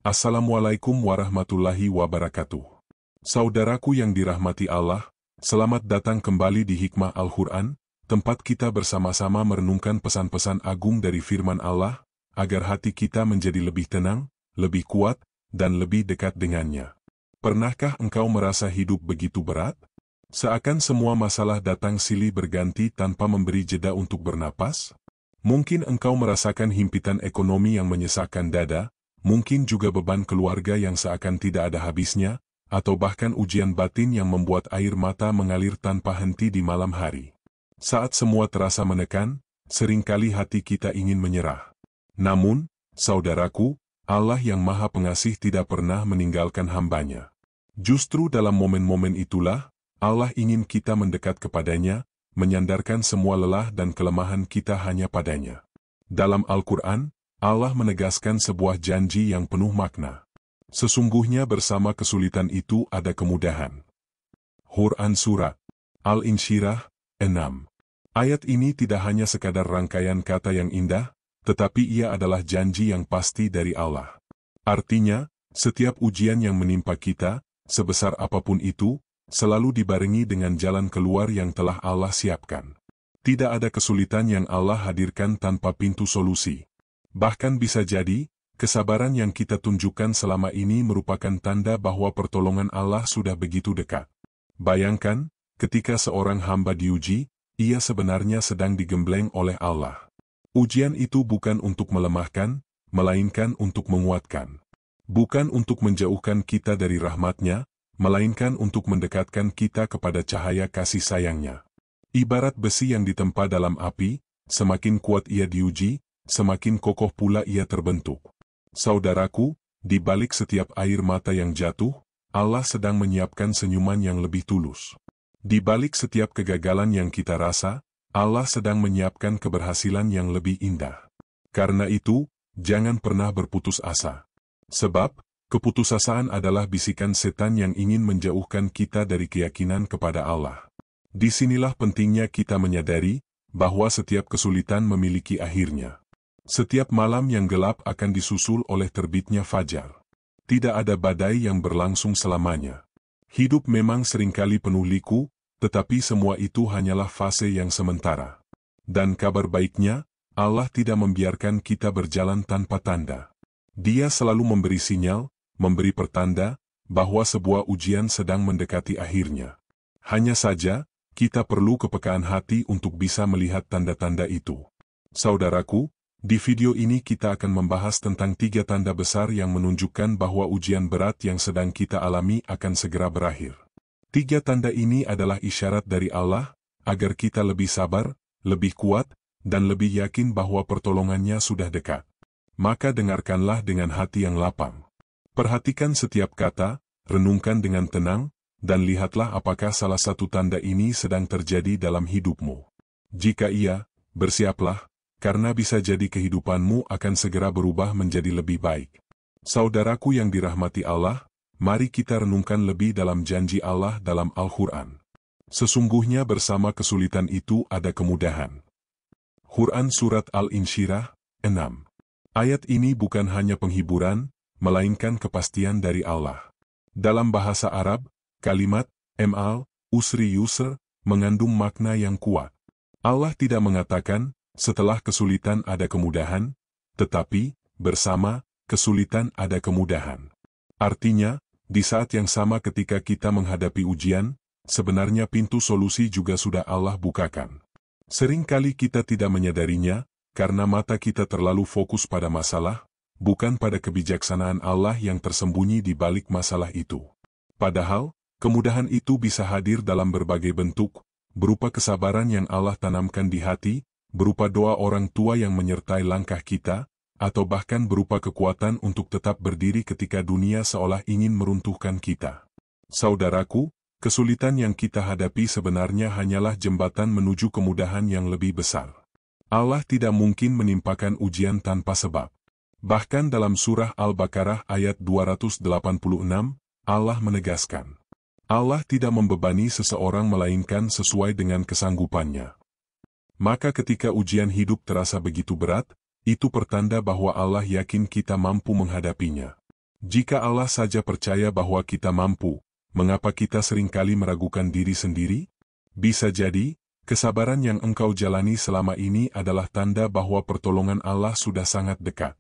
Assalamualaikum warahmatullahi wabarakatuh. Saudaraku yang dirahmati Allah, selamat datang kembali di Hikmah Al-Quran, tempat kita bersama-sama merenungkan pesan-pesan agung dari firman Allah, agar hati kita menjadi lebih tenang, lebih kuat, dan lebih dekat dengannya. Pernahkah engkau merasa hidup begitu berat? Seakan semua masalah datang silih berganti tanpa memberi jeda untuk bernapas? Mungkin engkau merasakan himpitan ekonomi yang menyesakkan dada, mungkin juga beban keluarga yang seakan tidak ada habisnya, atau bahkan ujian batin yang membuat air mata mengalir tanpa henti di malam hari. Saat semua terasa menekan, seringkali hati kita ingin menyerah. Namun, saudaraku, Allah yang Maha Pengasih tidak pernah meninggalkan hamba-Nya. Justru dalam momen-momen itulah, Allah ingin kita mendekat kepadanya, menyandarkan semua lelah dan kelemahan kita hanya padanya. Dalam Al-Quran, Allah menegaskan sebuah janji yang penuh makna. Sesungguhnya bersama kesulitan itu ada kemudahan. Quran Surat Al-Insyirah 6. Ayat ini tidak hanya sekadar rangkaian kata yang indah, tetapi ia adalah janji yang pasti dari Allah. Artinya, setiap ujian yang menimpa kita, sebesar apapun itu, selalu dibarengi dengan jalan keluar yang telah Allah siapkan. Tidak ada kesulitan yang Allah hadirkan tanpa pintu solusi. Bahkan bisa jadi, kesabaran yang kita tunjukkan selama ini merupakan tanda bahwa pertolongan Allah sudah begitu dekat. Bayangkan, ketika seorang hamba diuji, ia sebenarnya sedang digembleng oleh Allah. Ujian itu bukan untuk melemahkan, melainkan untuk menguatkan. Bukan untuk menjauhkan kita dari rahmat-Nya, melainkan untuk mendekatkan kita kepada cahaya kasih sayang-Nya. Ibarat besi yang ditempa dalam api, semakin kuat ia diuji, semakin kokoh pula ia terbentuk. Saudaraku, di balik setiap air mata yang jatuh, Allah sedang menyiapkan senyuman yang lebih tulus. Di balik setiap kegagalan yang kita rasa, Allah sedang menyiapkan keberhasilan yang lebih indah. Karena itu, jangan pernah berputus asa. Sebab, keputusasaan adalah bisikan setan yang ingin menjauhkan kita dari keyakinan kepada Allah. Disinilah pentingnya kita menyadari bahwa setiap kesulitan memiliki akhirnya. Setiap malam yang gelap akan disusul oleh terbitnya fajar. Tidak ada badai yang berlangsung selamanya. Hidup memang seringkali penuh liku, tetapi semua itu hanyalah fase yang sementara. Dan kabar baiknya, Allah tidak membiarkan kita berjalan tanpa tanda. Dia selalu memberi sinyal, memberi pertanda, bahwa sebuah ujian sedang mendekati akhirnya. Hanya saja, kita perlu kepekaan hati untuk bisa melihat tanda-tanda itu. Saudaraku, di video ini kita akan membahas tentang 3 tanda besar yang menunjukkan bahwa ujian berat yang sedang kita alami akan segera berakhir. 3 tanda ini adalah isyarat dari Allah, agar kita lebih sabar, lebih kuat, dan lebih yakin bahwa pertolongannya sudah dekat. Maka dengarkanlah dengan hati yang lapang. Perhatikan setiap kata, renungkan dengan tenang, dan lihatlah apakah salah satu tanda ini sedang terjadi dalam hidupmu. Jika iya, bersiaplah, karena bisa jadi kehidupanmu akan segera berubah menjadi lebih baik. Saudaraku yang dirahmati Allah, mari kita renungkan lebih dalam janji Allah dalam Al-Quran. Sesungguhnya bersama kesulitan itu ada kemudahan. Quran Surat Al-Insyirah 6. Ayat ini bukan hanya penghiburan, melainkan kepastian dari Allah. Dalam bahasa Arab, kalimat "mal usri yusr" mengandung makna yang kuat. Allah tidak mengatakan, setelah kesulitan ada kemudahan, tetapi, bersama kesulitan ada kemudahan. Artinya, di saat yang sama ketika kita menghadapi ujian, sebenarnya pintu solusi juga sudah Allah bukakan. Seringkali kita tidak menyadarinya, karena mata kita terlalu fokus pada masalah, bukan pada kebijaksanaan Allah yang tersembunyi di balik masalah itu. Padahal, kemudahan itu bisa hadir dalam berbagai bentuk, berupa kesabaran yang Allah tanamkan di hati, berupa doa orang tua yang menyertai langkah kita, atau bahkan berupa kekuatan untuk tetap berdiri ketika dunia seolah ingin meruntuhkan kita. Saudaraku, kesulitan yang kita hadapi sebenarnya hanyalah jembatan menuju kemudahan yang lebih besar. Allah tidak mungkin menimpakan ujian tanpa sebab. Bahkan dalam surah Al-Baqarah ayat 286, Allah menegaskan, Allah tidak membebani seseorang melainkan sesuai dengan kesanggupannya. Maka ketika ujian hidup terasa begitu berat, itu pertanda bahwa Allah yakin kita mampu menghadapinya. Jika Allah saja percaya bahwa kita mampu, mengapa kita seringkali meragukan diri sendiri? Bisa jadi, kesabaran yang engkau jalani selama ini adalah tanda bahwa pertolongan Allah sudah sangat dekat.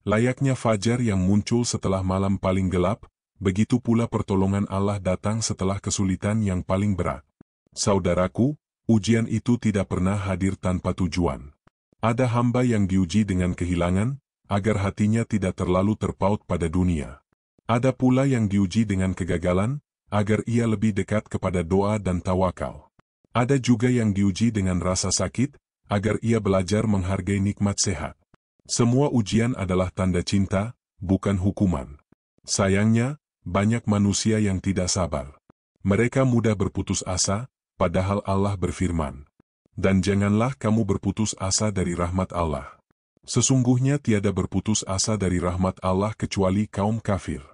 Layaknya fajar yang muncul setelah malam paling gelap, begitu pula pertolongan Allah datang setelah kesulitan yang paling berat. Saudaraku, ujian itu tidak pernah hadir tanpa tujuan. Ada hamba yang diuji dengan kehilangan, agar hatinya tidak terlalu terpaut pada dunia. Ada pula yang diuji dengan kegagalan, agar ia lebih dekat kepada doa dan tawakal. Ada juga yang diuji dengan rasa sakit, agar ia belajar menghargai nikmat sehat. Semua ujian adalah tanda cinta, bukan hukuman. Sayangnya, banyak manusia yang tidak sabar. Mereka mudah berputus asa, padahal Allah berfirman, "Dan janganlah kamu berputus asa dari rahmat Allah. Sesungguhnya tiada berputus asa dari rahmat Allah kecuali kaum kafir."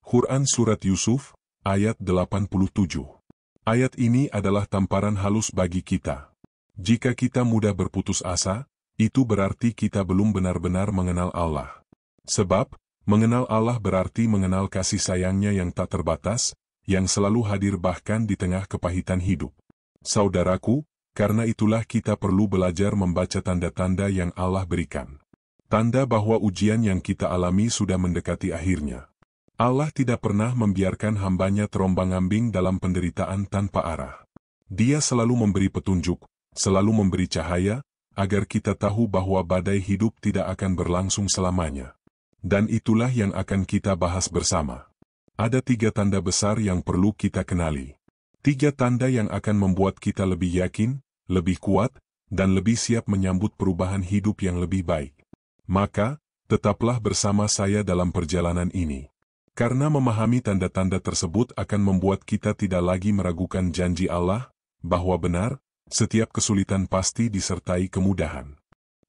Quran Surat Yusuf, ayat 87. Ayat ini adalah tamparan halus bagi kita. Jika kita mudah berputus asa, itu berarti kita belum benar-benar mengenal Allah. Sebab, mengenal Allah berarti mengenal kasih sayangnya yang tak terbatas, yang selalu hadir bahkan di tengah kepahitan hidup. Saudaraku, karena itulah kita perlu belajar membaca tanda-tanda yang Allah berikan. Tanda bahwa ujian yang kita alami sudah mendekati akhirnya. Allah tidak pernah membiarkan hambanya terombang-ambing dalam penderitaan tanpa arah. Dia selalu memberi petunjuk, selalu memberi cahaya, agar kita tahu bahwa badai hidup tidak akan berlangsung selamanya. Dan itulah yang akan kita bahas bersama. Ada 3 tanda besar yang perlu kita kenali. 3 tanda yang akan membuat kita lebih yakin, lebih kuat, dan lebih siap menyambut perubahan hidup yang lebih baik. Maka, tetaplah bersama saya dalam perjalanan ini. Karena memahami tanda-tanda tersebut akan membuat kita tidak lagi meragukan janji Allah, bahwa benar, setiap kesulitan pasti disertai kemudahan.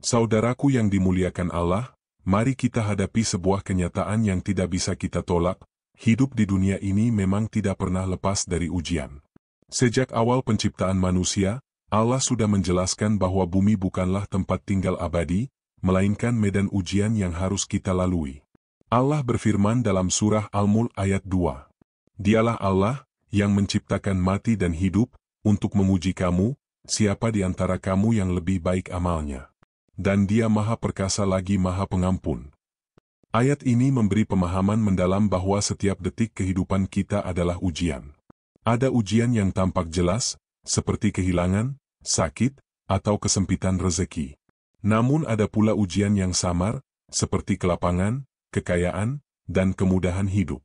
Saudaraku yang dimuliakan Allah, mari kita hadapi sebuah kenyataan yang tidak bisa kita tolak. Hidup di dunia ini memang tidak pernah lepas dari ujian. Sejak awal penciptaan manusia, Allah sudah menjelaskan bahwa bumi bukanlah tempat tinggal abadi, melainkan medan ujian yang harus kita lalui. Allah berfirman dalam surah Al-Mulk ayat 2. Dialah Allah, yang menciptakan mati dan hidup, untuk memuji kamu, siapa di antara kamu yang lebih baik amalnya. Dan Dia Maha Perkasa lagi Maha Pengampun. Ayat ini memberi pemahaman mendalam bahwa setiap detik kehidupan kita adalah ujian. Ada ujian yang tampak jelas, seperti kehilangan, sakit, atau kesempitan rezeki. Namun ada pula ujian yang samar, seperti kelapangan, kekayaan, dan kemudahan hidup.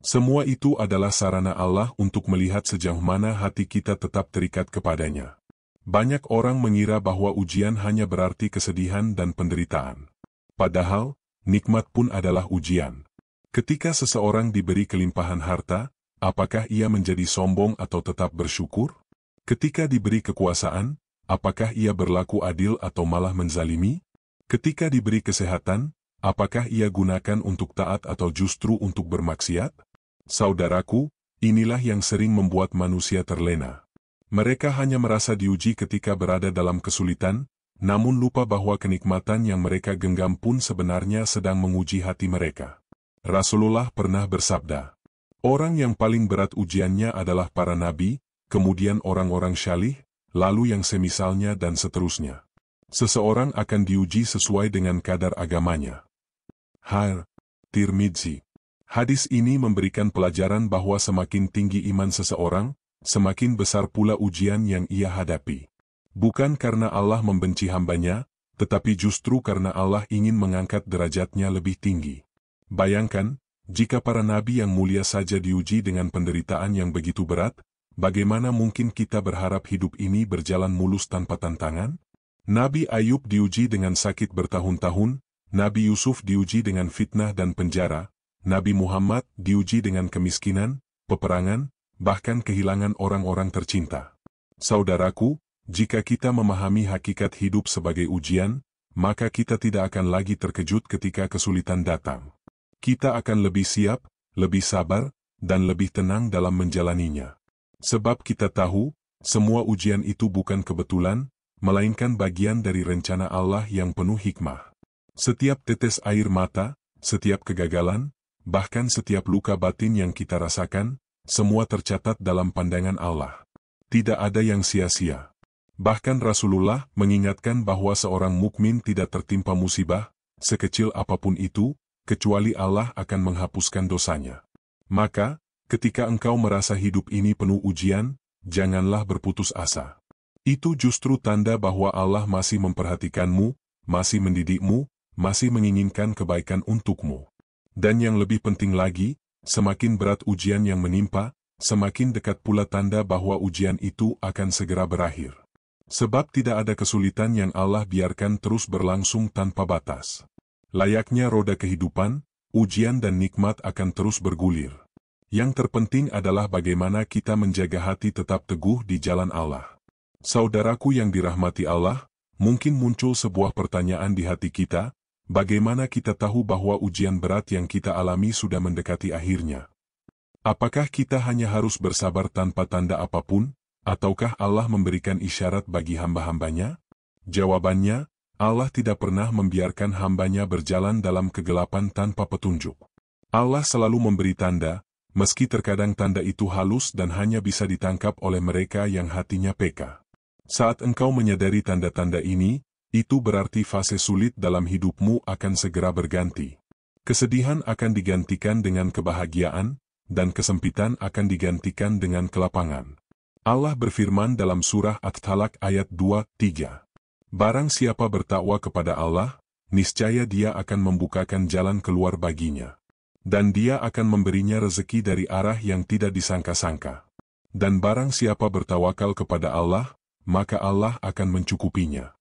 Semua itu adalah sarana Allah untuk melihat sejauh mana hati kita tetap terikat kepadanya. Banyak orang mengira bahwa ujian hanya berarti kesedihan dan penderitaan. Padahal, nikmat pun adalah ujian. Ketika seseorang diberi kelimpahan harta, apakah ia menjadi sombong atau tetap bersyukur? Ketika diberi kekuasaan, apakah ia berlaku adil atau malah menzalimi? Ketika diberi kesehatan, apakah ia gunakan untuk taat atau justru untuk bermaksiat? Saudaraku, inilah yang sering membuat manusia terlena. Mereka hanya merasa diuji ketika berada dalam kesulitan, namun lupa bahwa kenikmatan yang mereka genggam pun sebenarnya sedang menguji hati mereka. Rasulullah pernah bersabda, "Orang yang paling berat ujiannya adalah para nabi, kemudian orang-orang syalih, lalu yang semisalnya dan seterusnya. Seseorang akan diuji sesuai dengan kadar agamanya." Tirmidzi. Hadis ini memberikan pelajaran bahwa semakin tinggi iman seseorang, semakin besar pula ujian yang ia hadapi. Bukan karena Allah membenci hambanya, tetapi justru karena Allah ingin mengangkat derajatnya lebih tinggi. Bayangkan, jika para nabi yang mulia saja diuji dengan penderitaan yang begitu berat, bagaimana mungkin kita berharap hidup ini berjalan mulus tanpa tantangan? Nabi Ayub diuji dengan sakit bertahun-tahun, Nabi Yusuf diuji dengan fitnah dan penjara, Nabi Muhammad diuji dengan kemiskinan, peperangan, bahkan kehilangan orang-orang tercinta. Saudaraku, jika kita memahami hakikat hidup sebagai ujian, maka kita tidak akan lagi terkejut ketika kesulitan datang. Kita akan lebih siap, lebih sabar, dan lebih tenang dalam menjalaninya. Sebab kita tahu, semua ujian itu bukan kebetulan, melainkan bagian dari rencana Allah yang penuh hikmah. Setiap tetes air mata, setiap kegagalan, bahkan setiap luka batin yang kita rasakan, semua tercatat dalam pandangan Allah. Tidak ada yang sia-sia. Bahkan Rasulullah mengingatkan bahwa seorang mukmin tidak tertimpa musibah, sekecil apapun itu, kecuali Allah akan menghapuskan dosanya. Maka, ketika engkau merasa hidup ini penuh ujian, janganlah berputus asa. Itu justru tanda bahwa Allah masih memperhatikanmu, masih mendidikmu, masih menginginkan kebaikan untukmu. Dan yang lebih penting lagi, semakin berat ujian yang menimpa, semakin dekat pula tanda bahwa ujian itu akan segera berakhir. Sebab tidak ada kesulitan yang Allah biarkan terus berlangsung tanpa batas. Layaknya roda kehidupan, ujian dan nikmat akan terus bergulir. Yang terpenting adalah bagaimana kita menjaga hati tetap teguh di jalan Allah. Saudaraku yang dirahmati Allah, mungkin muncul sebuah pertanyaan di hati kita, bagaimana kita tahu bahwa ujian berat yang kita alami sudah mendekati akhirnya? Apakah kita hanya harus bersabar tanpa tanda apapun, ataukah Allah memberikan isyarat bagi hamba-hambanya? Jawabannya, Allah tidak pernah membiarkan hambanya berjalan dalam kegelapan tanpa petunjuk. Allah selalu memberi tanda, meski terkadang tanda itu halus dan hanya bisa ditangkap oleh mereka yang hatinya peka. Saat engkau menyadari tanda-tanda ini, itu berarti fase sulit dalam hidupmu akan segera berganti. Kesedihan akan digantikan dengan kebahagiaan, dan kesempitan akan digantikan dengan kelapangan. Allah berfirman dalam surah At-Talaq ayat 2-3. Barang siapa bertakwa kepada Allah, niscaya Dia akan membukakan jalan keluar baginya. Dan Dia akan memberinya rezeki dari arah yang tidak disangka-sangka. Dan barang siapa bertawakal kepada Allah, maka Allah akan mencukupinya.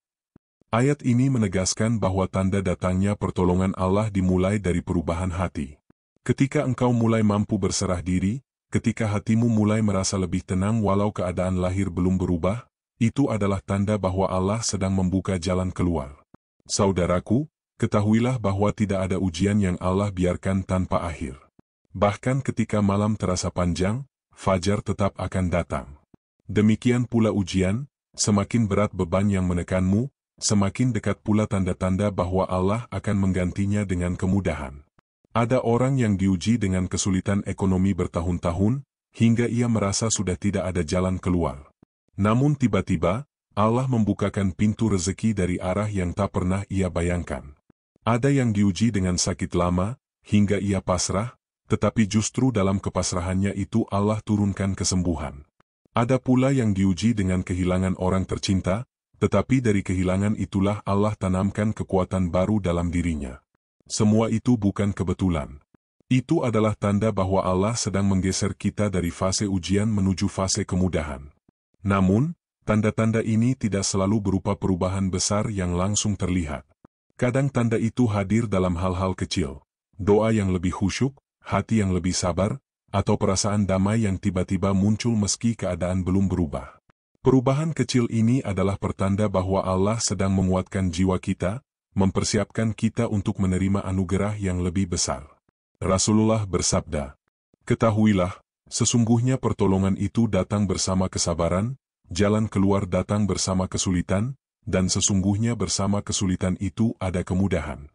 Ayat ini menegaskan bahwa tanda datangnya pertolongan Allah dimulai dari perubahan hati. Ketika engkau mulai mampu berserah diri, ketika hatimu mulai merasa lebih tenang walau keadaan lahir belum berubah, itu adalah tanda bahwa Allah sedang membuka jalan keluar. Saudaraku, ketahuilah bahwa tidak ada ujian yang Allah biarkan tanpa akhir. Bahkan ketika malam terasa panjang, fajar tetap akan datang. Demikian pula ujian, semakin berat beban yang menekanmu, semakin dekat pula tanda-tanda bahwa Allah akan menggantinya dengan kemudahan. Ada orang yang diuji dengan kesulitan ekonomi bertahun-tahun, hingga ia merasa sudah tidak ada jalan keluar. Namun tiba-tiba, Allah membukakan pintu rezeki dari arah yang tak pernah ia bayangkan. Ada yang diuji dengan sakit lama, hingga ia pasrah, tetapi justru dalam kepasrahannya itu Allah turunkan kesembuhan. Ada pula yang diuji dengan kehilangan orang tercinta, tetapi dari kehilangan itulah Allah tanamkan kekuatan baru dalam dirinya. Semua itu bukan kebetulan. Itu adalah tanda bahwa Allah sedang menggeser kita dari fase ujian menuju fase kemudahan. Namun, tanda-tanda ini tidak selalu berupa perubahan besar yang langsung terlihat. Kadang tanda itu hadir dalam hal-hal kecil. Doa yang lebih khusyuk, hati yang lebih sabar, atau perasaan damai yang tiba-tiba muncul meski keadaan belum berubah. Perubahan kecil ini adalah pertanda bahwa Allah sedang menguatkan jiwa kita, mempersiapkan kita untuk menerima anugerah yang lebih besar. Rasulullah bersabda, "Ketahuilah, sesungguhnya pertolongan itu datang bersama kesabaran, jalan keluar datang bersama kesulitan, dan sesungguhnya bersama kesulitan itu ada kemudahan."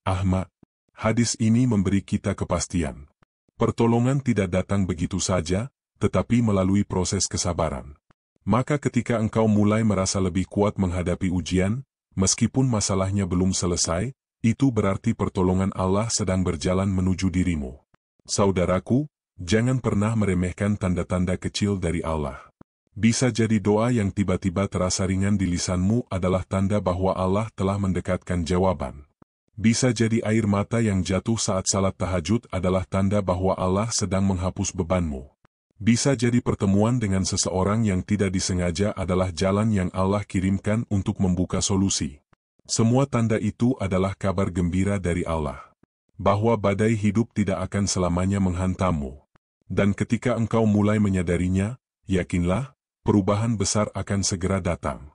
Ahmad. Hadis ini memberi kita kepastian. Pertolongan tidak datang begitu saja, tetapi melalui proses kesabaran. Maka ketika engkau mulai merasa lebih kuat menghadapi ujian, meskipun masalahnya belum selesai, itu berarti pertolongan Allah sedang berjalan menuju dirimu. Saudaraku, jangan pernah meremehkan tanda-tanda kecil dari Allah. Bisa jadi doa yang tiba-tiba terasa ringan di lisanmu adalah tanda bahwa Allah telah mendekatkan jawaban. Bisa jadi air mata yang jatuh saat salat tahajud adalah tanda bahwa Allah sedang menghapus bebanmu. Bisa jadi pertemuan dengan seseorang yang tidak disengaja adalah jalan yang Allah kirimkan untuk membuka solusi. Semua tanda itu adalah kabar gembira dari Allah. Bahwa badai hidup tidak akan selamanya menghantammu. Dan ketika engkau mulai menyadarinya, yakinlah, perubahan besar akan segera datang.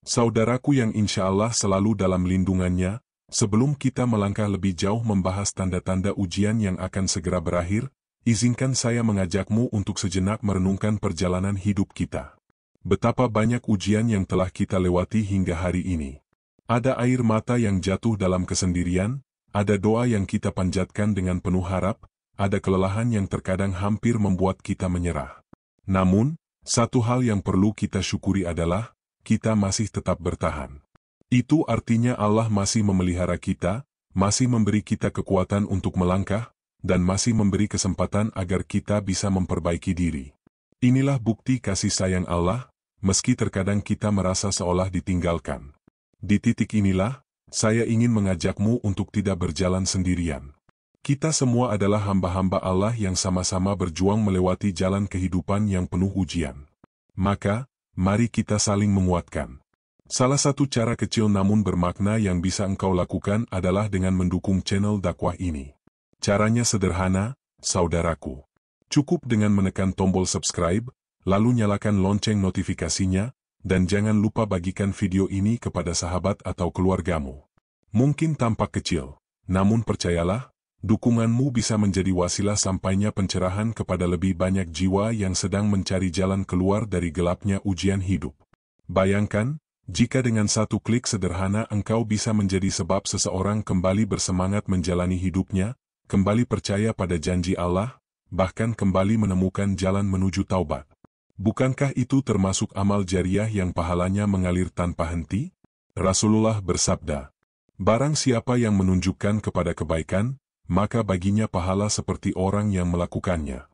Saudaraku yang insya Allah selalu dalam lindungannya, sebelum kita melangkah lebih jauh membahas tanda-tanda ujian yang akan segera berakhir, izinkan saya mengajakmu untuk sejenak merenungkan perjalanan hidup kita. Betapa banyak ujian yang telah kita lewati hingga hari ini. Ada air mata yang jatuh dalam kesendirian, ada doa yang kita panjatkan dengan penuh harap, ada kelelahan yang terkadang hampir membuat kita menyerah. Namun, satu hal yang perlu kita syukuri adalah, kita masih tetap bertahan. Itu artinya Allah masih memelihara kita, masih memberi kita kekuatan untuk melangkah, dan masih memberi kesempatan agar kita bisa memperbaiki diri. Inilah bukti kasih sayang Allah, meski terkadang kita merasa seolah ditinggalkan. Di titik inilah, saya ingin mengajakmu untuk tidak berjalan sendirian. Kita semua adalah hamba-hamba Allah yang sama-sama berjuang melewati jalan kehidupan yang penuh ujian. Maka, mari kita saling menguatkan. Salah satu cara kecil namun bermakna yang bisa engkau lakukan adalah dengan mendukung channel dakwah ini. Caranya sederhana, saudaraku. Cukup dengan menekan tombol subscribe, lalu nyalakan lonceng notifikasinya, dan jangan lupa bagikan video ini kepada sahabat atau keluargamu. Mungkin tampak kecil, namun percayalah, dukunganmu bisa menjadi wasilah sampainya pencerahan kepada lebih banyak jiwa yang sedang mencari jalan keluar dari gelapnya ujian hidup. Bayangkan, jika dengan satu klik sederhana engkau bisa menjadi sebab seseorang kembali bersemangat menjalani hidupnya, kembali percaya pada janji Allah, bahkan kembali menemukan jalan menuju taubat. Bukankah itu termasuk amal jariah yang pahalanya mengalir tanpa henti? Rasulullah bersabda, "Barang siapa yang menunjukkan kepada kebaikan, maka baginya pahala seperti orang yang melakukannya."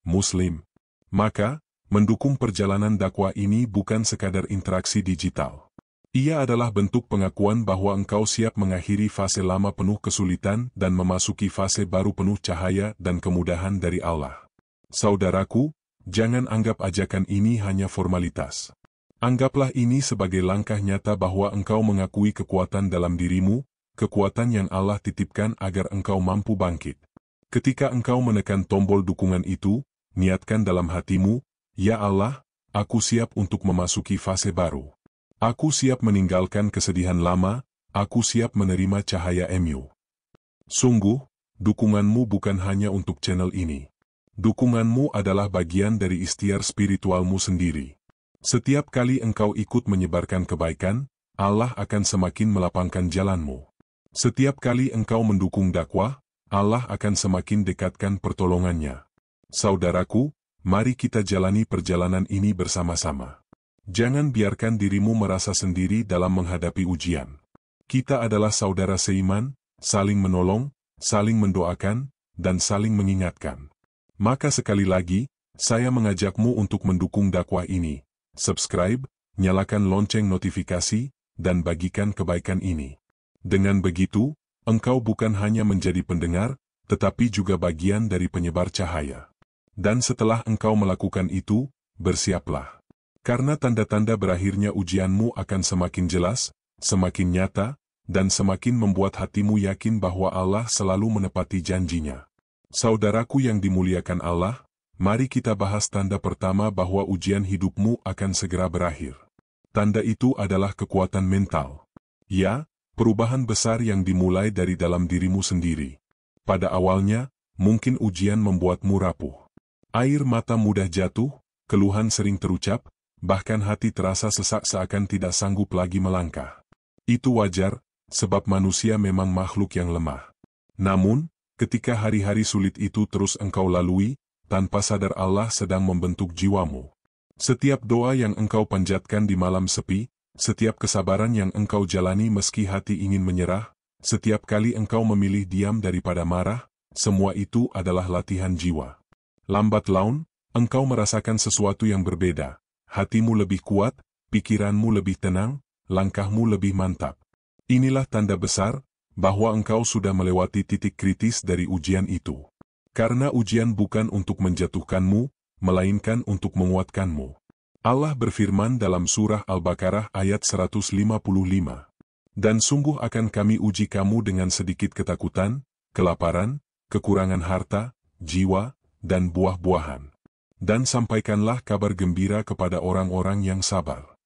Muslim. Maka, mendukung perjalanan dakwah ini bukan sekadar interaksi digital. Ia adalah bentuk pengakuan bahwa engkau siap mengakhiri fase lama penuh kesulitan dan memasuki fase baru penuh cahaya dan kemudahan dari Allah. Saudaraku, jangan anggap ajakan ini hanya formalitas. Anggaplah ini sebagai langkah nyata bahwa engkau mengakui kekuatan dalam dirimu, kekuatan yang Allah titipkan agar engkau mampu bangkit. Ketika engkau menekan tombol dukungan itu, niatkan dalam hatimu, "Ya Allah, aku siap untuk memasuki fase baru. Aku siap meninggalkan kesedihan lama, aku siap menerima cahaya MU." Sungguh, dukunganmu bukan hanya untuk channel ini. Dukunganmu adalah bagian dari ikhtiar spiritualmu sendiri. Setiap kali engkau ikut menyebarkan kebaikan, Allah akan semakin melapangkan jalanmu. Setiap kali engkau mendukung dakwah, Allah akan semakin dekatkan pertolongannya. Saudaraku, mari kita jalani perjalanan ini bersama-sama. Jangan biarkan dirimu merasa sendiri dalam menghadapi ujian. Kita adalah saudara seiman, saling menolong, saling mendoakan, dan saling mengingatkan. Maka sekali lagi, saya mengajakmu untuk mendukung dakwah ini. Subscribe, nyalakan lonceng notifikasi, dan bagikan kebaikan ini. Dengan begitu, engkau bukan hanya menjadi pendengar, tetapi juga bagian dari penyebar cahaya. Dan setelah engkau melakukan itu, bersiaplah. Karena tanda-tanda berakhirnya ujianmu akan semakin jelas, semakin nyata, dan semakin membuat hatimu yakin bahwa Allah selalu menepati janjinya. Saudaraku yang dimuliakan Allah, mari kita bahas tanda pertama bahwa ujian hidupmu akan segera berakhir. Tanda itu adalah kekuatan mental. Ya, perubahan besar yang dimulai dari dalam dirimu sendiri. Pada awalnya, mungkin ujian membuatmu rapuh. Air mata mudah jatuh, keluhan sering terucap, bahkan hati terasa sesak seakan tidak sanggup lagi melangkah. Itu wajar, sebab manusia memang makhluk yang lemah. Namun, ketika hari-hari sulit itu terus engkau lalui, tanpa sadar Allah sedang membentuk jiwamu. Setiap doa yang engkau panjatkan di malam sepi, setiap kesabaran yang engkau jalani meski hati ingin menyerah, setiap kali engkau memilih diam daripada marah, semua itu adalah latihan jiwa. Lambat laun, engkau merasakan sesuatu yang berbeda. Hatimu lebih kuat, pikiranmu lebih tenang, langkahmu lebih mantap. Inilah tanda besar bahwa engkau sudah melewati titik kritis dari ujian itu. Karena ujian bukan untuk menjatuhkanmu, melainkan untuk menguatkanmu. Allah berfirman dalam surah Al-Baqarah ayat 155. "Dan sungguh akan kami uji kamu dengan sedikit ketakutan, kelaparan, kekurangan harta, jiwa, dan buah-buahan. Dan sampaikanlah kabar gembira kepada orang-orang yang sabar."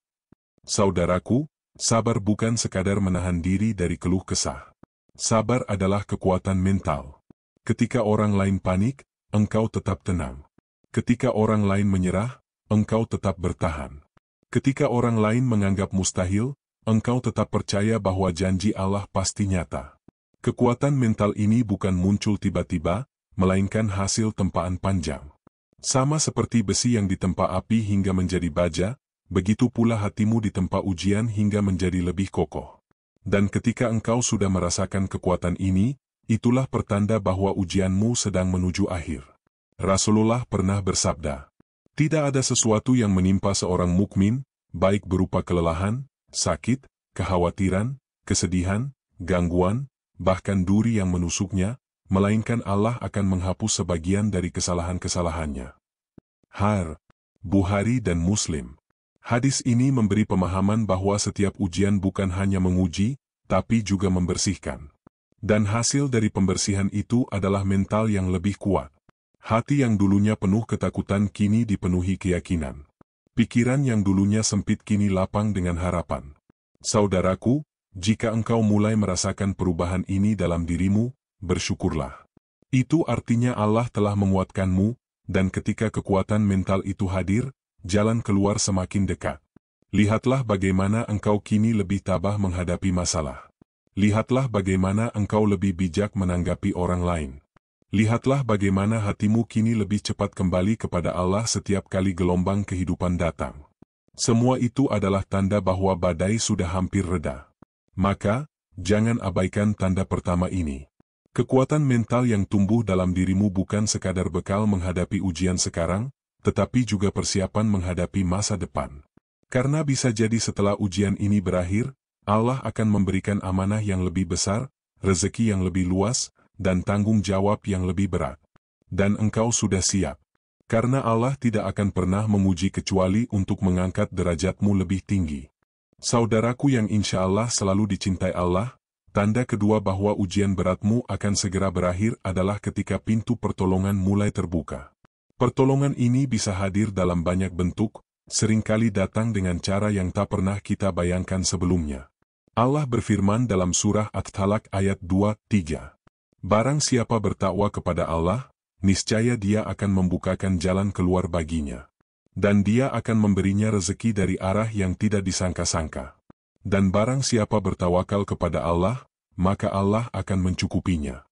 Saudaraku, sabar bukan sekadar menahan diri dari keluh kesah. Sabar adalah kekuatan mental. Ketika orang lain panik, engkau tetap tenang. Ketika orang lain menyerah, engkau tetap bertahan. Ketika orang lain menganggap mustahil, engkau tetap percaya bahwa janji Allah pasti nyata. Kekuatan mental ini bukan muncul tiba-tiba, melainkan hasil tempaan panjang. Sama seperti besi yang ditempa api hingga menjadi baja, begitu pula hatimu ditempa ujian hingga menjadi lebih kokoh. Dan ketika engkau sudah merasakan kekuatan ini, itulah pertanda bahwa ujianmu sedang menuju akhir. Rasulullah pernah bersabda, "Tidak ada sesuatu yang menimpa seorang mukmin, baik berupa kelelahan, sakit, kekhawatiran, kesedihan, gangguan, bahkan duri yang menusuknya, melainkan Allah akan menghapus sebagian dari kesalahan-kesalahannya." Bukhari dan Muslim. Hadis ini memberi pemahaman bahwa setiap ujian bukan hanya menguji, tapi juga membersihkan. Dan hasil dari pembersihan itu adalah mental yang lebih kuat. Hati yang dulunya penuh ketakutan kini dipenuhi keyakinan. Pikiran yang dulunya sempit kini lapang dengan harapan. Saudaraku, jika engkau mulai merasakan perubahan ini dalam dirimu, bersyukurlah. Itu artinya Allah telah menguatkanmu, dan ketika kekuatan mental itu hadir, jalan keluar semakin dekat. Lihatlah bagaimana engkau kini lebih tabah menghadapi masalah. Lihatlah bagaimana engkau lebih bijak menanggapi orang lain. Lihatlah bagaimana hatimu kini lebih cepat kembali kepada Allah setiap kali gelombang kehidupan datang. Semua itu adalah tanda bahwa badai sudah hampir reda. Maka, jangan abaikan tanda pertama ini. Kekuatan mental yang tumbuh dalam dirimu bukan sekadar bekal menghadapi ujian sekarang, tetapi juga persiapan menghadapi masa depan. Karena bisa jadi setelah ujian ini berakhir, Allah akan memberikan amanah yang lebih besar, rezeki yang lebih luas, dan tanggung jawab yang lebih berat. Dan engkau sudah siap. Karena Allah tidak akan pernah menguji kecuali untuk mengangkat derajatmu lebih tinggi. Saudaraku yang insya Allah selalu dicintai Allah, tanda kedua bahwa ujian beratmu akan segera berakhir adalah ketika pintu pertolongan mulai terbuka. Pertolongan ini bisa hadir dalam banyak bentuk, seringkali datang dengan cara yang tak pernah kita bayangkan sebelumnya. Allah berfirman dalam surah At-Talaq ayat 2-3. Barang siapa bertakwa kepada Allah, niscaya Dia akan membukakan jalan keluar baginya. Dan Dia akan memberinya rezeki dari arah yang tidak disangka-sangka. Dan barang siapa bertawakal kepada Allah, maka Allah akan mencukupinya.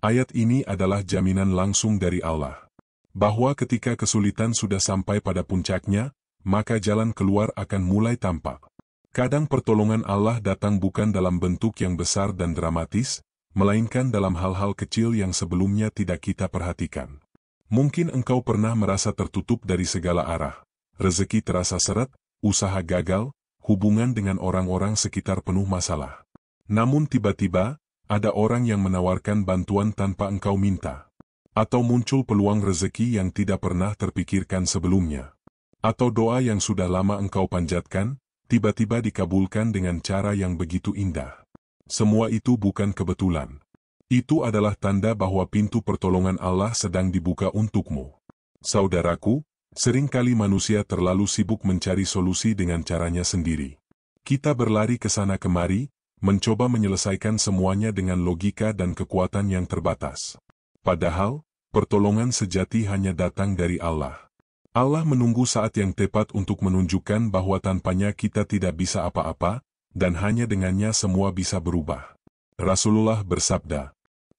Ayat ini adalah jaminan langsung dari Allah. Bahwa ketika kesulitan sudah sampai pada puncaknya, maka jalan keluar akan mulai tampak. Kadang pertolongan Allah datang bukan dalam bentuk yang besar dan dramatis, melainkan dalam hal-hal kecil yang sebelumnya tidak kita perhatikan. Mungkin engkau pernah merasa tertutup dari segala arah. Rezeki terasa seret, usaha gagal, hubungan dengan orang-orang sekitar penuh masalah. Namun tiba-tiba, ada orang yang menawarkan bantuan tanpa engkau minta. Atau muncul peluang rezeki yang tidak pernah terpikirkan sebelumnya. Atau doa yang sudah lama engkau panjatkan, tiba-tiba dikabulkan dengan cara yang begitu indah. Semua itu bukan kebetulan. Itu adalah tanda bahwa pintu pertolongan Allah sedang dibuka untukmu. Saudaraku, seringkali manusia terlalu sibuk mencari solusi dengan caranya sendiri. Kita berlari ke sana kemari, mencoba menyelesaikan semuanya dengan logika dan kekuatan yang terbatas. Padahal, pertolongan sejati hanya datang dari Allah. Allah menunggu saat yang tepat untuk menunjukkan bahwa tanpanya kita tidak bisa apa-apa, dan hanya dengannya semua bisa berubah. Rasulullah bersabda,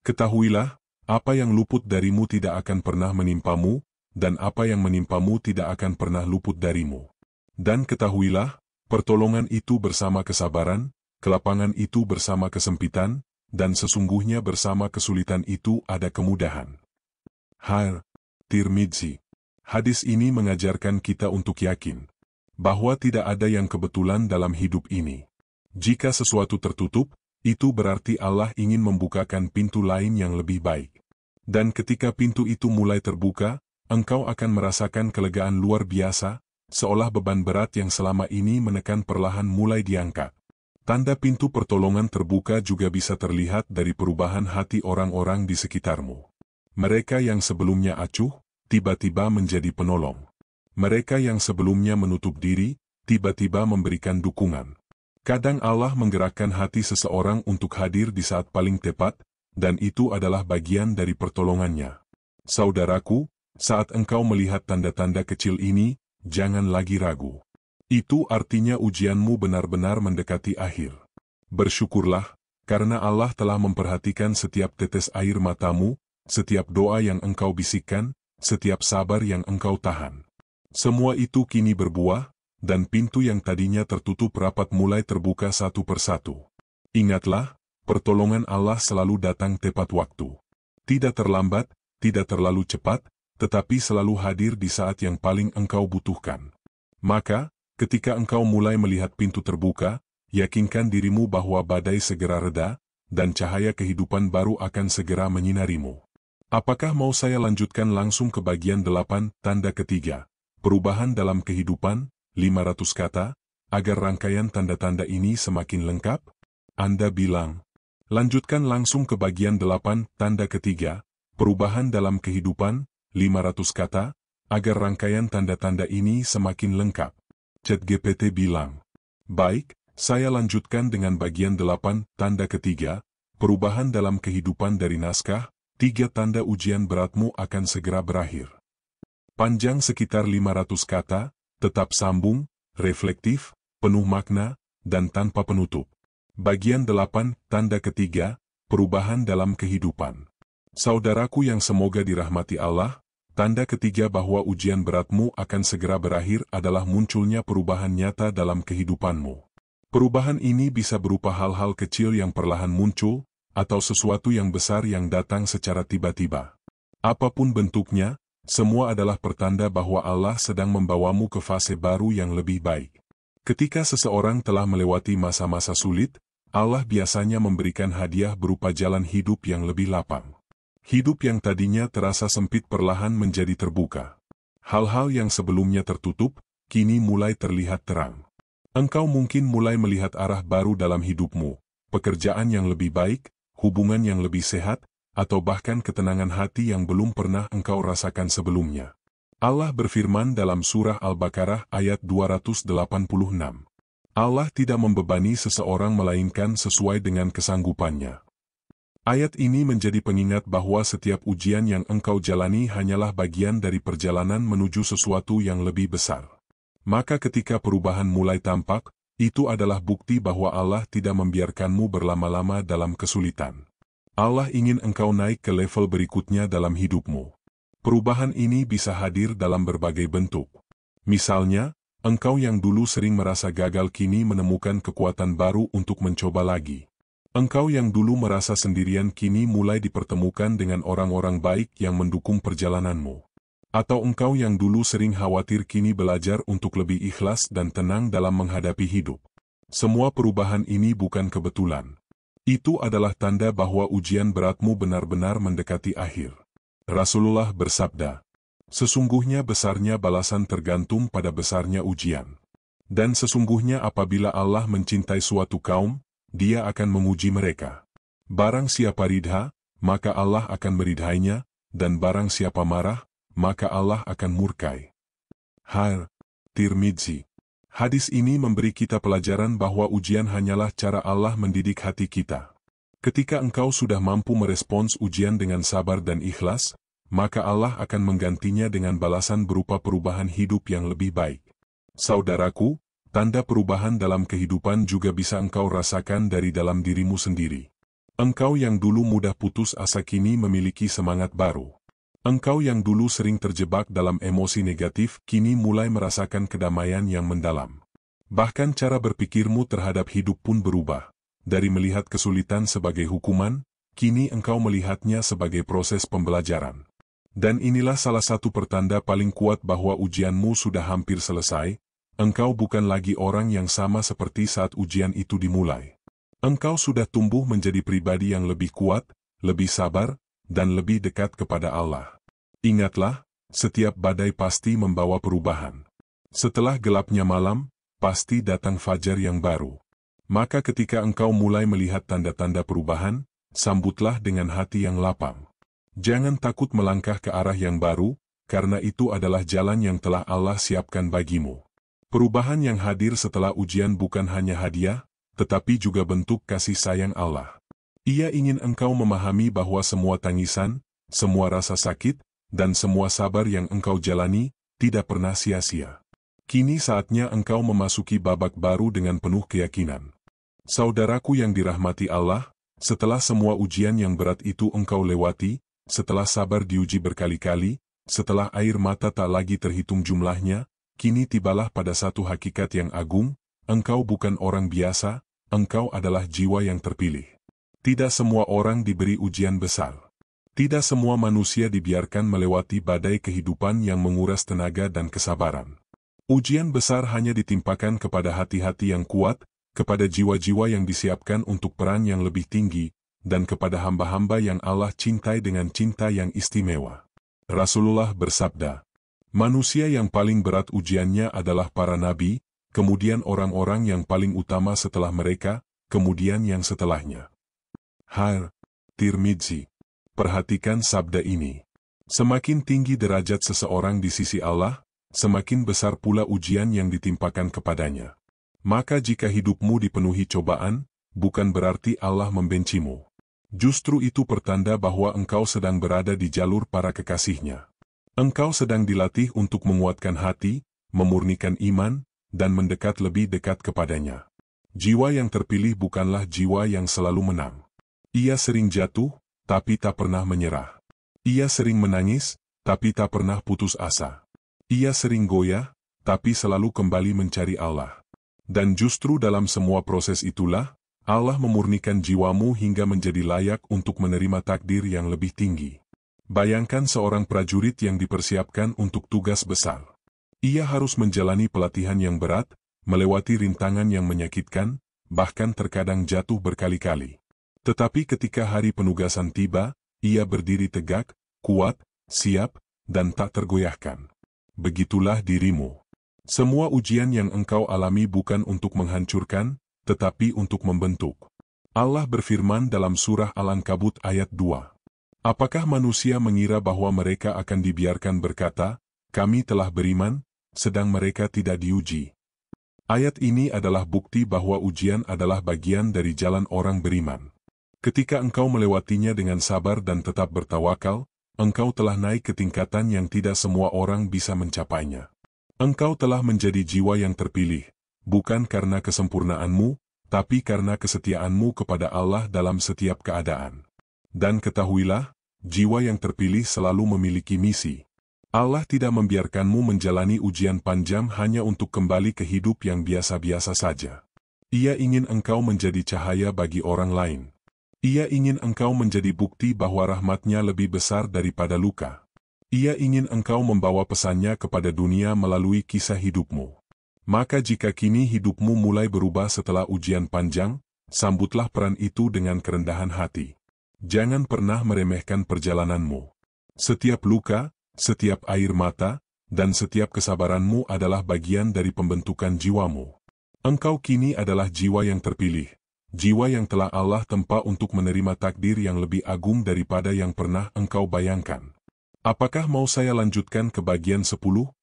"Ketahuilah, apa yang luput darimu tidak akan pernah menimpamu, dan apa yang menimpamu tidak akan pernah luput darimu. Dan ketahuilah, pertolongan itu bersama kesabaran, kelapangan itu bersama kesempitan, dan sesungguhnya bersama kesulitan itu ada kemudahan." Tirmidzi. Hadis ini mengajarkan kita untuk yakin bahwa tidak ada yang kebetulan dalam hidup ini. Jika sesuatu tertutup, itu berarti Allah ingin membukakan pintu lain yang lebih baik. Dan ketika pintu itu mulai terbuka, engkau akan merasakan kelegaan luar biasa, seolah beban berat yang selama ini menekan perlahan mulai diangkat. Tanda pintu pertolongan terbuka juga bisa terlihat dari perubahan hati orang-orang di sekitarmu. Mereka yang sebelumnya acuh, tiba-tiba menjadi penolong. Mereka yang sebelumnya menutup diri, tiba-tiba memberikan dukungan. Kadang Allah menggerakkan hati seseorang untuk hadir di saat paling tepat, dan itu adalah bagian dari pertolongannya. Saudaraku, saat engkau melihat tanda-tanda kecil ini, jangan lagi ragu. Itu artinya ujianmu benar-benar mendekati akhir. Bersyukurlah, karena Allah telah memperhatikan setiap tetes air matamu, setiap doa yang engkau bisikkan, setiap sabar yang engkau tahan. Semua itu kini berbuah, dan pintu yang tadinya tertutup rapat mulai terbuka satu persatu. Ingatlah, pertolongan Allah selalu datang tepat waktu. Tidak terlambat, tidak terlalu cepat, tetapi selalu hadir di saat yang paling engkau butuhkan. Maka, ketika engkau mulai melihat pintu terbuka, yakinkan dirimu bahwa badai segera reda, dan cahaya kehidupan baru akan segera menyinarimu. Apakah mau saya lanjutkan langsung ke bagian 8, tanda ketiga, perubahan dalam kehidupan, 500 kata, agar rangkaian tanda-tanda ini semakin lengkap? Anda bilang, lanjutkan langsung ke bagian 8, tanda ketiga, perubahan dalam kehidupan, 500 kata, agar rangkaian tanda-tanda ini semakin lengkap. ChatGPT bilang, baik, saya lanjutkan dengan bagian 8, tanda ketiga, perubahan dalam kehidupan dari naskah, 3 tanda ujian beratmu akan segera berakhir. Panjang sekitar 500 kata, tetap sambung, reflektif, penuh makna, dan tanpa penutup. Bagian 8, tanda ketiga, perubahan dalam kehidupan. Saudaraku yang semoga dirahmati Allah, tanda ketiga bahwa ujian beratmu akan segera berakhir adalah munculnya perubahan nyata dalam kehidupanmu. Perubahan ini bisa berupa hal-hal kecil yang perlahan muncul, atau sesuatu yang besar yang datang secara tiba-tiba. Apapun bentuknya, semua adalah pertanda bahwa Allah sedang membawamu ke fase baru yang lebih baik. Ketika seseorang telah melewati masa-masa sulit, Allah biasanya memberikan hadiah berupa jalan hidup yang lebih lapang. Hidup yang tadinya terasa sempit perlahan menjadi terbuka. Hal-hal yang sebelumnya tertutup, kini mulai terlihat terang. Engkau mungkin mulai melihat arah baru dalam hidupmu, pekerjaan yang lebih baik, hubungan yang lebih sehat, atau bahkan ketenangan hati yang belum pernah engkau rasakan sebelumnya. Allah berfirman dalam surah Al-Baqarah ayat 286. Allah tidak membebani seseorang melainkan sesuai dengan kesanggupannya. Ayat ini menjadi pengingat bahwa setiap ujian yang engkau jalani hanyalah bagian dari perjalanan menuju sesuatu yang lebih besar. Maka ketika perubahan mulai tampak, itu adalah bukti bahwa Allah tidak membiarkanmu berlama-lama dalam kesulitan. Allah ingin engkau naik ke level berikutnya dalam hidupmu. Perubahan ini bisa hadir dalam berbagai bentuk. Misalnya, engkau yang dulu sering merasa gagal kini menemukan kekuatan baru untuk mencoba lagi. Engkau yang dulu merasa sendirian kini mulai dipertemukan dengan orang-orang baik yang mendukung perjalananmu. Atau engkau yang dulu sering khawatir kini belajar untuk lebih ikhlas dan tenang dalam menghadapi hidup. Semua perubahan ini bukan kebetulan. Itu adalah tanda bahwa ujian beratmu benar-benar mendekati akhir. Rasulullah bersabda, sesungguhnya besarnya balasan tergantung pada besarnya ujian. Dan sesungguhnya apabila Allah mencintai suatu kaum, Dia akan memuji mereka. Barang siapa ridha, maka Allah akan meridhainya, dan barang siapa marah, maka Allah akan murkai. Tirmidzi. Hadis ini memberi kita pelajaran bahwa ujian hanyalah cara Allah mendidik hati kita. Ketika engkau sudah mampu merespons ujian dengan sabar dan ikhlas, maka Allah akan menggantinya dengan balasan berupa perubahan hidup yang lebih baik. Saudaraku, tanda perubahan dalam kehidupan juga bisa engkau rasakan dari dalam dirimu sendiri. Engkau yang dulu mudah putus asa kini memiliki semangat baru. Engkau yang dulu sering terjebak dalam emosi negatif kini mulai merasakan kedamaian yang mendalam. Bahkan cara berpikirmu terhadap hidup pun berubah. Dari melihat kesulitan sebagai hukuman, kini engkau melihatnya sebagai proses pembelajaran. Dan inilah salah satu pertanda paling kuat bahwa ujianmu sudah hampir selesai. Engkau bukan lagi orang yang sama seperti saat ujian itu dimulai. Engkau sudah tumbuh menjadi pribadi yang lebih kuat, lebih sabar, dan lebih dekat kepada Allah. Ingatlah, setiap badai pasti membawa perubahan. Setelah gelapnya malam, pasti datang fajar yang baru. Maka ketika engkau mulai melihat tanda-tanda perubahan, sambutlah dengan hati yang lapang. Jangan takut melangkah ke arah yang baru, karena itu adalah jalan yang telah Allah siapkan bagimu. Perubahan yang hadir setelah ujian bukan hanya hadiah, tetapi juga bentuk kasih sayang Allah. Ia ingin engkau memahami bahwa semua tangisan, semua rasa sakit, dan semua sabar yang engkau jalani, tidak pernah sia-sia. Kini saatnya engkau memasuki babak baru dengan penuh keyakinan. Saudaraku yang dirahmati Allah, setelah semua ujian yang berat itu engkau lewati, setelah sabar diuji berkali-kali, setelah air mata tak lagi terhitung jumlahnya, kini tibalah pada satu hakikat yang agung, engkau bukan orang biasa, engkau adalah jiwa yang terpilih. Tidak semua orang diberi ujian besar. Tidak semua manusia dibiarkan melewati badai kehidupan yang menguras tenaga dan kesabaran. Ujian besar hanya ditimpakan kepada hati-hati yang kuat, kepada jiwa-jiwa yang disiapkan untuk peran yang lebih tinggi, dan kepada hamba-hamba yang Allah cintai dengan cinta yang istimewa. Rasulullah bersabda, manusia yang paling berat ujiannya adalah para nabi, kemudian orang-orang yang paling utama setelah mereka, kemudian yang setelahnya. Tirmidzi. Perhatikan sabda ini. Semakin tinggi derajat seseorang di sisi Allah, semakin besar pula ujian yang ditimpakan kepadanya. Maka jika hidupmu dipenuhi cobaan, bukan berarti Allah membencimu. Justru itu pertanda bahwa engkau sedang berada di jalur para kekasihnya. Engkau sedang dilatih untuk menguatkan hati, memurnikan iman, dan mendekat lebih dekat kepadanya. Jiwa yang terpilih bukanlah jiwa yang selalu menang. Ia sering jatuh, tapi tak pernah menyerah. Ia sering menangis, tapi tak pernah putus asa. Ia sering goyah, tapi selalu kembali mencari Allah. Dan justru dalam semua proses itulah, Allah memurnikan jiwamu hingga menjadi layak untuk menerima takdir yang lebih tinggi. Bayangkan seorang prajurit yang dipersiapkan untuk tugas besar. Ia harus menjalani pelatihan yang berat, melewati rintangan yang menyakitkan, bahkan terkadang jatuh berkali-kali. Tetapi ketika hari penugasan tiba, ia berdiri tegak, kuat, siap, dan tak tergoyahkan. Begitulah dirimu. Semua ujian yang engkau alami bukan untuk menghancurkan, tetapi untuk membentuk. Allah berfirman dalam surah Al-Ankabut ayat 2. Apakah manusia mengira bahwa mereka akan dibiarkan berkata, kami telah beriman, sedang mereka tidak diuji? Ayat ini adalah bukti bahwa ujian adalah bagian dari jalan orang beriman. Ketika engkau melewatinya dengan sabar dan tetap bertawakal, engkau telah naik ke tingkatan yang tidak semua orang bisa mencapainya. Engkau telah menjadi jiwa yang terpilih, bukan karena kesempurnaanmu, tapi karena kesetiaanmu kepada Allah dalam setiap keadaan. Dan ketahuilah, jiwa yang terpilih selalu memiliki misi. Allah tidak membiarkanmu menjalani ujian panjang hanya untuk kembali ke hidup yang biasa-biasa saja. Ia ingin engkau menjadi cahaya bagi orang lain. Ia ingin engkau menjadi bukti bahwa rahmat-Nya lebih besar daripada luka. Ia ingin engkau membawa pesannya kepada dunia melalui kisah hidupmu. Maka jika kini hidupmu mulai berubah setelah ujian panjang, sambutlah peran itu dengan kerendahan hati. Jangan pernah meremehkan perjalananmu. Setiap luka, setiap air mata, dan setiap kesabaranmu adalah bagian dari pembentukan jiwamu. Engkau kini adalah jiwa yang terpilih. Jiwa yang telah Allah tempa untuk menerima takdir yang lebih agung daripada yang pernah engkau bayangkan. Apakah mau saya lanjutkan ke bagian 10,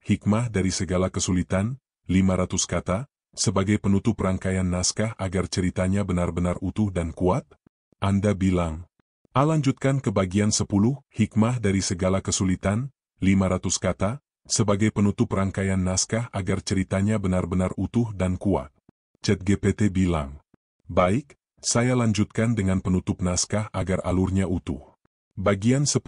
hikmah dari segala kesulitan, 500 kata, sebagai penutup rangkaian naskah agar ceritanya benar-benar utuh dan kuat? Anda bilang, lanjutkan ke bagian 10, hikmah dari segala kesulitan, 500 kata, sebagai penutup rangkaian naskah agar ceritanya benar-benar utuh dan kuat. ChatGPT bilang, baik, saya lanjutkan dengan penutup naskah agar alurnya utuh. Bagian 10,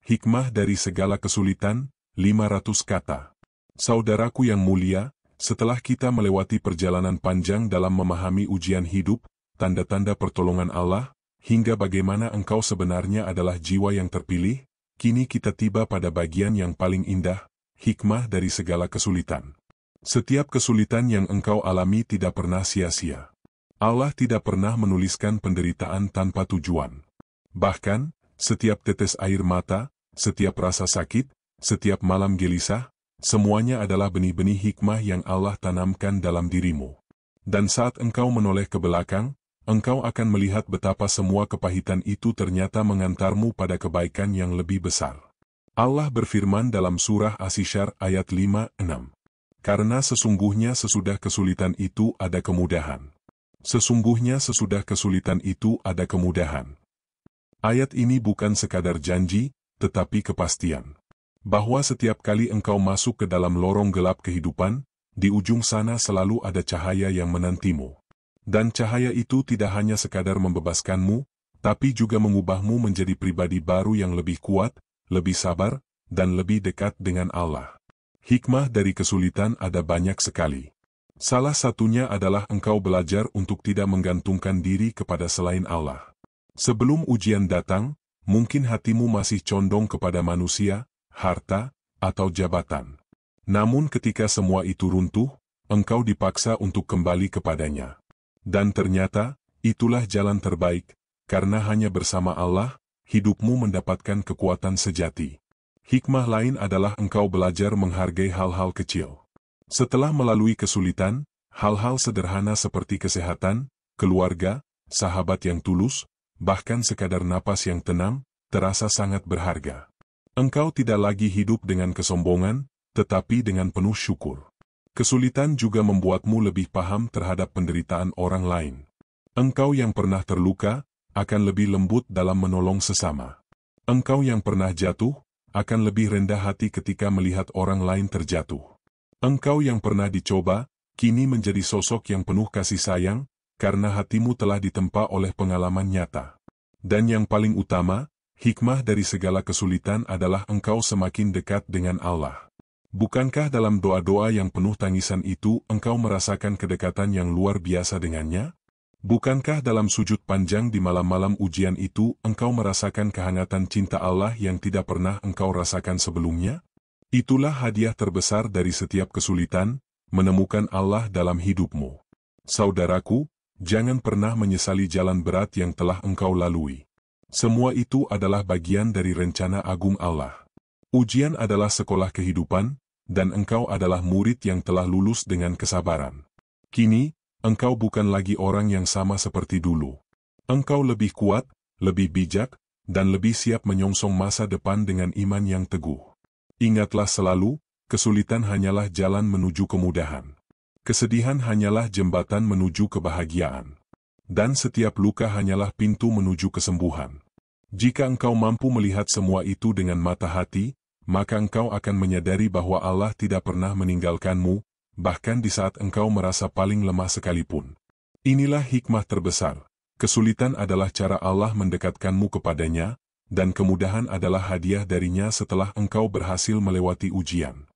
hikmah dari segala kesulitan, 500 kata. Saudaraku yang mulia, setelah kita melewati perjalanan panjang dalam memahami ujian hidup, tanda-tanda pertolongan Allah, hingga bagaimana engkau sebenarnya adalah jiwa yang terpilih, kini kita tiba pada bagian yang paling indah, hikmah dari segala kesulitan. Setiap kesulitan yang engkau alami tidak pernah sia-sia. Allah tidak pernah menuliskan penderitaan tanpa tujuan. Bahkan, setiap tetes air mata, setiap rasa sakit, setiap malam gelisah, semuanya adalah benih-benih hikmah yang Allah tanamkan dalam dirimu. Dan saat engkau menoleh ke belakang, engkau akan melihat betapa semua kepahitan itu ternyata mengantarmu pada kebaikan yang lebih besar. Allah berfirman dalam surah Asy-Syarr ayat 5-6. Karena sesungguhnya sesudah kesulitan itu ada kemudahan. Sesungguhnya sesudah kesulitan itu ada kemudahan. Ayat ini bukan sekadar janji, tetapi kepastian. Bahwa setiap kali engkau masuk ke dalam lorong gelap kehidupan, di ujung sana selalu ada cahaya yang menantimu. Dan cahaya itu tidak hanya sekadar membebaskanmu, tapi juga mengubahmu menjadi pribadi baru yang lebih kuat, lebih sabar, dan lebih dekat dengan Allah. Hikmah dari kesulitan ada banyak sekali. Salah satunya adalah engkau belajar untuk tidak menggantungkan diri kepada selain Allah. Sebelum ujian datang, mungkin hatimu masih condong kepada manusia, harta, atau jabatan. Namun ketika semua itu runtuh, engkau dipaksa untuk kembali kepadanya. Dan ternyata, itulah jalan terbaik, karena hanya bersama Allah, hidupmu mendapatkan kekuatan sejati. Hikmah lain adalah engkau belajar menghargai hal-hal kecil. Setelah melalui kesulitan, hal-hal sederhana seperti kesehatan, keluarga, sahabat yang tulus, bahkan sekadar napas yang tenang, terasa sangat berharga. Engkau tidak lagi hidup dengan kesombongan, tetapi dengan penuh syukur. Kesulitan juga membuatmu lebih paham terhadap penderitaan orang lain. Engkau yang pernah terluka, akan lebih lembut dalam menolong sesama. Engkau yang pernah jatuh, akan lebih rendah hati ketika melihat orang lain terjatuh. Engkau yang pernah dicoba, kini menjadi sosok yang penuh kasih sayang, karena hatimu telah ditempa oleh pengalaman nyata. Dan yang paling utama, hikmah dari segala kesulitan adalah engkau semakin dekat dengan Allah. Bukankah dalam doa-doa yang penuh tangisan itu engkau merasakan kedekatan yang luar biasa dengannya? Bukankah dalam sujud panjang di malam-malam ujian itu engkau merasakan kehangatan cinta Allah yang tidak pernah engkau rasakan sebelumnya? Itulah hadiah terbesar dari setiap kesulitan, menemukan Allah dalam hidupmu. Saudaraku, jangan pernah menyesali jalan berat yang telah engkau lalui. Semua itu adalah bagian dari rencana agung Allah. Ujian adalah sekolah kehidupan, dan engkau adalah murid yang telah lulus dengan kesabaran. Kini, engkau bukan lagi orang yang sama seperti dulu. Engkau lebih kuat, lebih bijak, dan lebih siap menyongsong masa depan dengan iman yang teguh. Ingatlah selalu, kesulitan hanyalah jalan menuju kemudahan. Kesedihan hanyalah jembatan menuju kebahagiaan. Dan setiap luka hanyalah pintu menuju kesembuhan. Jika engkau mampu melihat semua itu dengan mata hati, maka engkau akan menyadari bahwa Allah tidak pernah meninggalkanmu, bahkan di saat engkau merasa paling lemah sekalipun. Inilah hikmah terbesar. Kesulitan adalah cara Allah mendekatkanmu kepadanya, dan kemudahan adalah hadiah darinya setelah engkau berhasil melewati ujian.